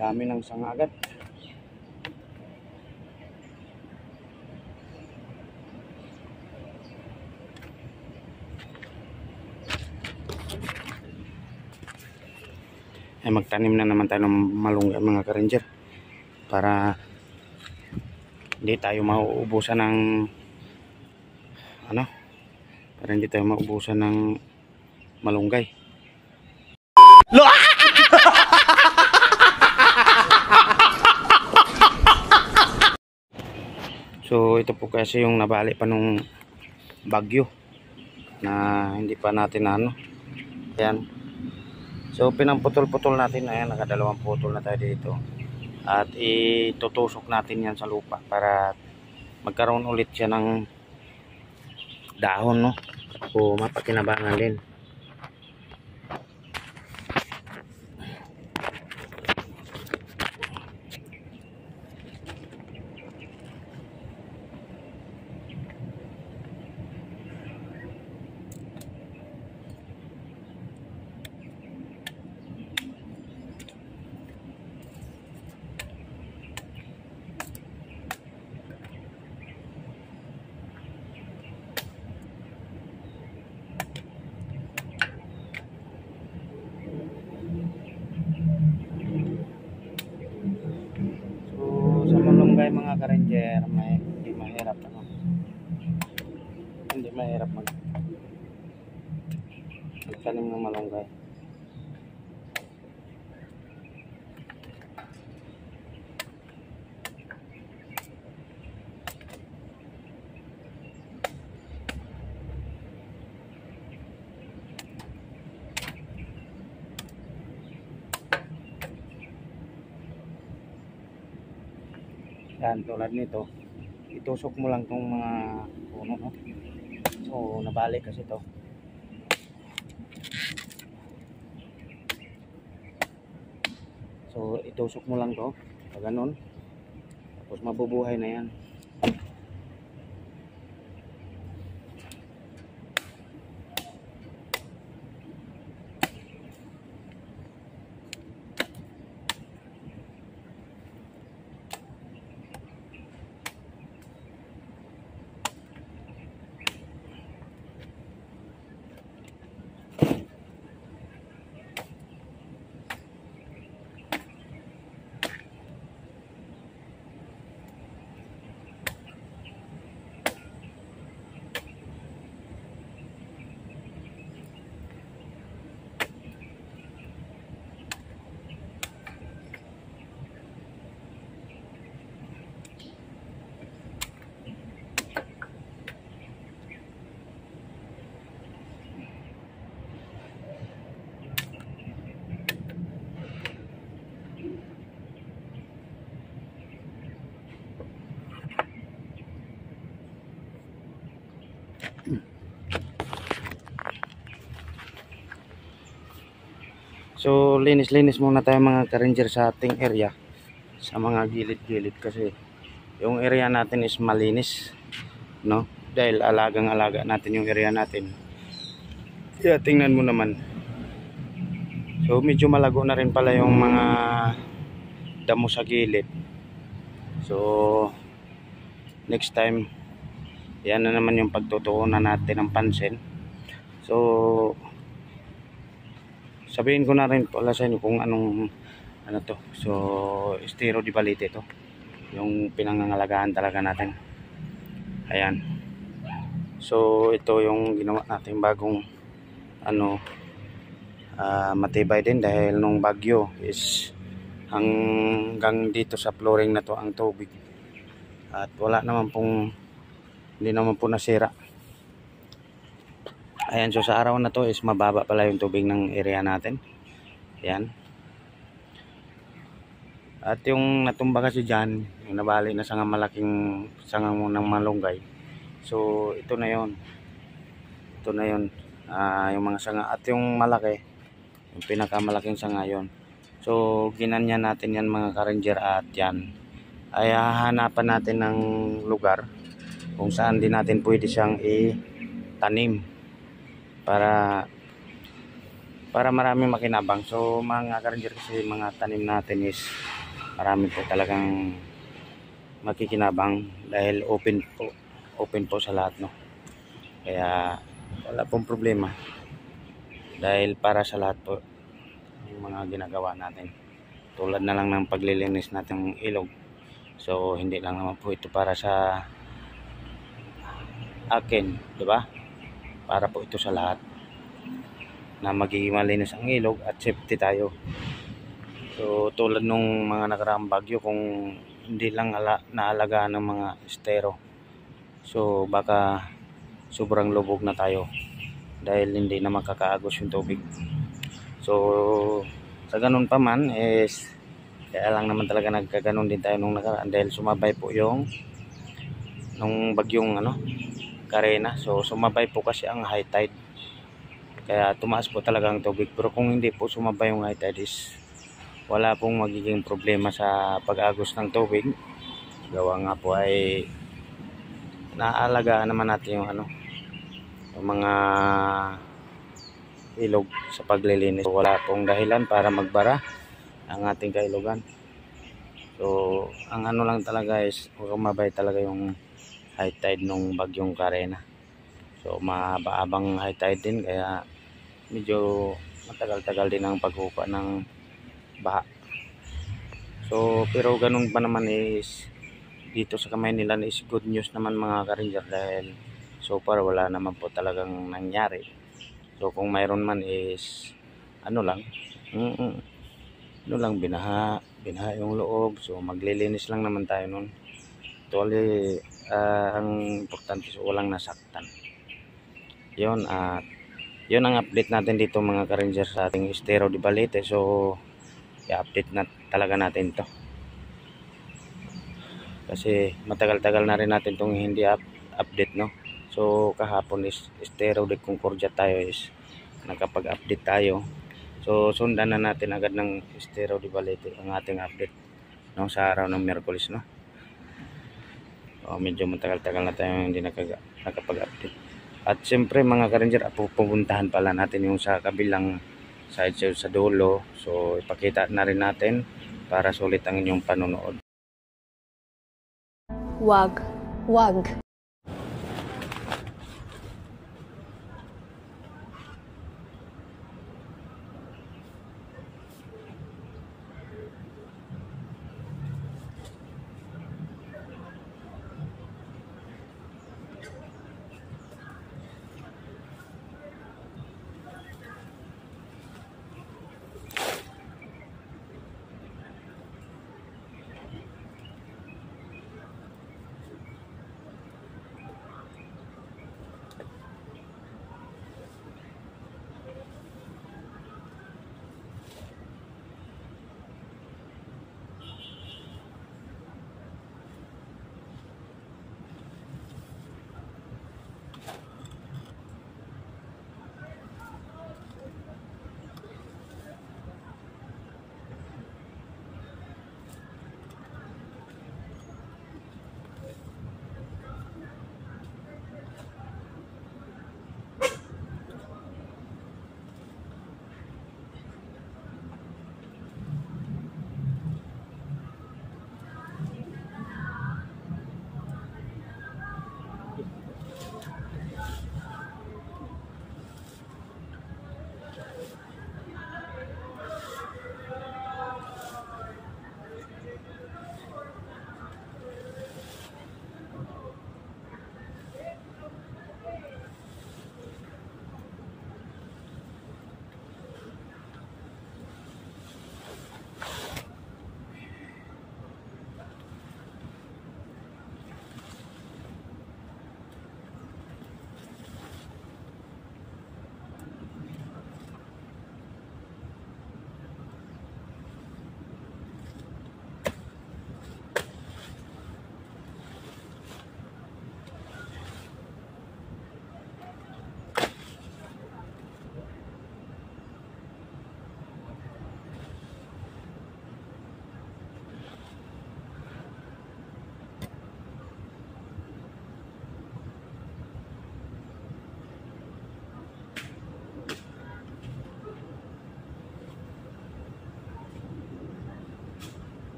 Dami ng sanga agad. Ay magtanim na naman tayo ng malunggay mga ka-ranger, para hindi tayo mauubusan ng para hindi tayo mauubusan ng malunggay. So ito po kasi yung nabali pa nung bagyo na hindi pa natin ayan. So pinamputol-putol natin, ayan, nakadalawang putol na tayo dito, at itutusok natin yan sa lupa para magkaroon ulit siya ng dahon, o mapakinabangan din. Sa malunggay mga ka-ranger, hindi mahirap magtanim ng malunggay. Yan, tulad nito, itusok mo lang tong mga puno, so nabalik kasi to. So itusok mo lang to pag ganun, tapos mabubuhay na yan. So linis-linis muna tayo mga ka-ranger sa ating area, sa mga gilid-gilid, kasi yung area natin is malinis, dahil alagang-alaga natin yung area natin. Kaya tingnan mo naman, so medyo malago na rin pala yung mga damo sa gilid. So next time, yan na naman yung pagtutuunan natin ng pansin. So sabihin ko na rin pala sa inyo kung ano to. So estero di balite to, yung pinangangalagaan talaga natin. Ayan. So ito yung ginawa natin bagong matibay din, dahil nung bagyo is hanggang dito sa flooring na to ang tubig, at hindi naman po nasira. Ayan, so sa araw na to is mababa pala yung tubig ng area natin. Ayan. At yung natumba kasi dyan, yung nabali na malaking sangang ng malunggay. So ito na yon. Yung mga sanga, at yung malaki, yung pinakamalaking sanga yon. So ginanyan natin yan mga ka-ranger, at yan ay hahanapan natin ng lugar kung saan din natin pwede siyang itanim, para para marami makinabang. So mga ka-ranger, kasi mga tanim natin is marami po talagang makikinabang dahil open po sa lahat, no. Kaya wala pong problema dahil para sa lahat po yung mga ginagawa natin, tulad na lang ng paglilinis natin ng ilog. So hindi lang naman po ito para sa akin, di ba? Para po ito sa lahat na magiging malinis ang ilog at safety tayo. So tulad nung mga nakaraang bagyo, kung hindi lang naalagaan ng mga estero, so baka sobrang lubog na tayo dahil hindi na makakaagos yung tubig. So sa ganun pa man is kaya lang naman talaga nagkaganon din tayo nung nakaraan dahil sumabay po yung nung bagyong Carina. So sumabay po kasi ang high tide, kaya tumaas po talaga ang tubig. Pero kung hindi po sumabay yung high tide is wala pong magiging problema sa pag-agos ng tubig. Gawa nga po ay naalagaan naman natin yung yung mga ilog sa paglilinis. So, wala pong dahilan para magbara ang ating kailogan. So ang lang talaga is sumabay talaga yung high tide nung bagyong Carina. So mahaba-habang high tide din, kaya medyo matagal-tagal din ang paghupa ng baha. So pero ganun pa naman is dito sa kamay nila is good news naman mga ka-ranger, dahil so far wala naman po talagang nangyari. So kung mayroon man is binaha yung loob. So maglilinis lang naman tayo nun. Actually ang importante so walang nasaktan. Yun, yun ang update natin dito mga ka-ranger sa ating estero de Balete. So i-update na talaga natin to kasi matagal-tagal na rin natin itong hindi update, no. So kahapon is estero de Concordia tayo is nakapag-update tayo. So sundan na natin agad ng estero de Balete ang ating update, no, sa araw ng Miyerkules, no. Medyo matagal-tagal na tayo hindi nakapag-update. At siyempre mga ka-ranger, pupuntahan pala natin yung sa kabilang side sa dulo. So ipakita na rin natin para sulit ang inyong panonood. Wag.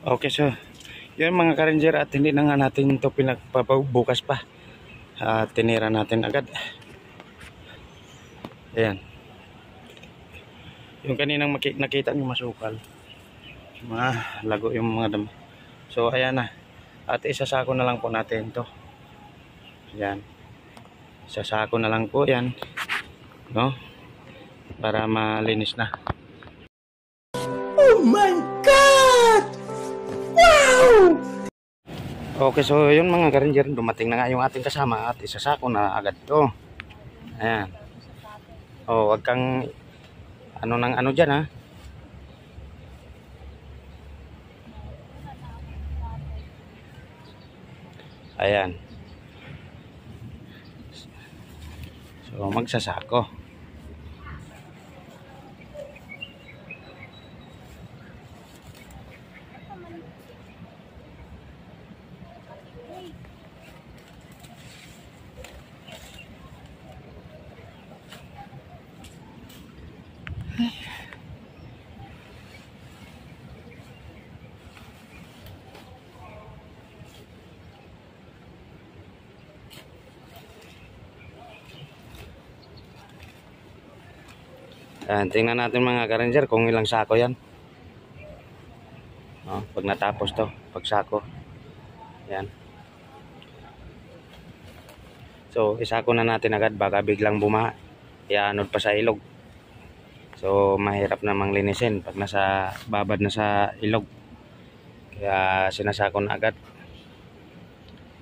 Okay, so yun mga ka-ranger, at hindi na nga natin ito pinagpapabukas pa. Tinira natin agad. Ayan. Yung kaninang nakita nyo masukal. Mga lago yung mga dami. So ayan na. At isasako na lang po natin to. Ayan. Isasako na lang po yan. No? Para malinis na. Oh my God! Wow! Okay, so yun mga ka-ranger, dumating na nga yung ating kasama at isasako na agad to. Ayan. Oh, wag kang ano nang ano dyan, ha. Ayan. So magsasako. Ayan, tingnan natin mga ka-ranger kung ilang sako yan. No, pag natapos to, pag sako. Ayan. So, isako na natin agad, baka biglang bumaha. Ianod pa sa ilog. So, mahirap namang linisin pag nasa babad na sa ilog. Kaya sinasako na agad.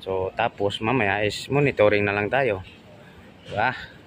So, tapos mamaya is monitoring na lang tayo. Diba?